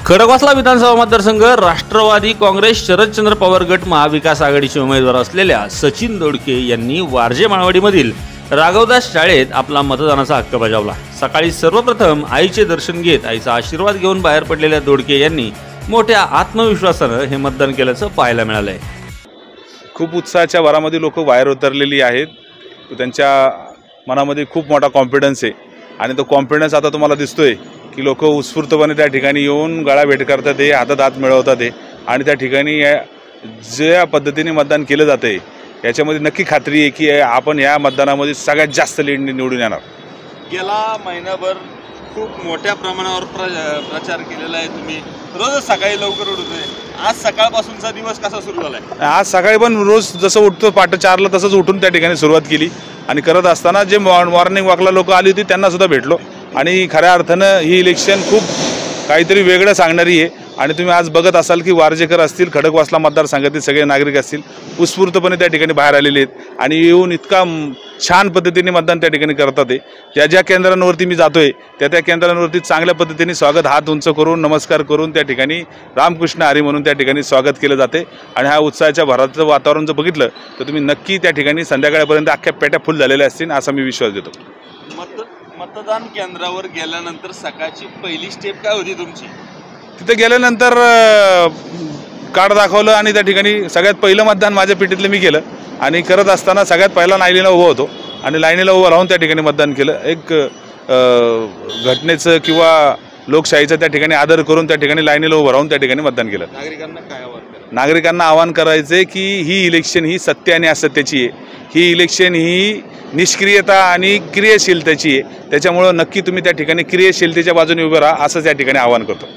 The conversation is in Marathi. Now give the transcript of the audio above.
खडकवासला विधानसभा मतदारसंघ राष्ट्रवादी काँग्रेस शरदचंद्र पवार गट महाविकास आघाडीचे उमेदवार असलेल्या सचिन दोडके यांनी वारजे माळवाडीमधील राघवदास शाळेत आपला मतदानाचा हक्क बजावला। सकाळी सर्वप्रथम आईचे दर्शन घेत आईचा आशीर्वाद घेऊन बाहेर पडलेल्या दोडके यांनी मोठ्या आत्मविश्वासाने हे मतदान केल्याचं पाहायला मिळालंय। खूप उत्साहाच्या भरामध्ये लोक बाहेर उतरलेली आहेत। त्यांच्या मनामध्ये खूप मोठा कॉन्फिडन्स आहे आणि तो कॉन्फिडन्स आता तुम्हाला दिसतोय की लोक उत्स्फूर्तपणे त्या ठिकाणी येऊन गळा भेट करतात, ते हातात हात मिळवतात आणि त्या ठिकाणी ज्या पद्धतीने मतदान केलं जाते याच्यामध्ये नक्की खात्री आहे की आपण या मतदानामध्ये सगळ्यात जास्त लीडने निवडून येणार। गेला महिनाभर खूप मोठ्या प्रमाणावर प्रचार केलेला आहे, तुम्ही रोज सकाळी लवकर उठतोय। आज सकाळपासूनचा दिवस कसा सुरू झालाय? आज सकाळी पण रोज जसं उठतो पहाटे 4ला तसंच उठून त्या ठिकाणी सुरुवात केली आणि करत असताना जे मॉर्निंग वॉकला लोक आली होती त्यांना सुद्धा भेटलो आणि खऱ्या अर्थानं ही इलेक्शन खूप काहीतरी वेगळं सांगणारी आहे। आणि तुम्ही आज बघत असाल की वारजेकर असतील, खडकवासला मतदारसंघातील सगळे नागरिक असतील, उत्स्फूर्तपणे त्या ठिकाणी बाहेर आलेले आहेत आणि येऊन इतका छान पद्धतीने मतदान त्या ठिकाणी करतात। ज्या ज्या मी जातोय त्या केंद्रांवरती चांगल्या पद्धतीने स्वागत, हात उंच करून नमस्कार करून त्या ठिकाणी रामकृष्ण हरी म्हणून त्या ठिकाणी स्वागत केलं जाते। आणि ह्या उत्साहाच्या भराचं वातावरण जर बघितलं तर तुम्ही नक्की त्या ठिकाणी संध्याकाळपर्यंत अख्ख्या पेट्या फुल झालेल्या असतील असा मी विश्वास देतो। मतदान केंद्रावर गेल्यानंतर सकाळची पहिली स्टेप काय होती तुमची? तिथे गेल्यानंतर कार्ड दाखवलं आणि त्या ठिकाणी सगळ्यात पहिलं मतदान माझ्या पेटीतलं मी केलं आणि करत असताना सगळ्यात पहिला लाईनीला उभा होतो आणि लाईनीला उभं राहून त्या ठिकाणी मतदान केलं। एक घटनेचं किंवा लोकशाहीचं त्या ठिकाणी आदर करून त्या ठिकाणी लाईनीला उभं राहून त्या ठिकाणी मतदान केलं। नागरिकांना काय आवाहन करायचं? नागरिकांना आवाहन करायचं की ही इलेक्शन ही सत्य आणि असत्याची आहे, ही इलेक्शन ही निष्क्रियता आणि क्रियाशीलतेची आहे। त्याच्यामुळं नक्की तुम्ही त्या ठिकाणी क्रियाशीलतेच्या बाजूने उभे राहा असं त्या ठिकाणी आवाहन करतो।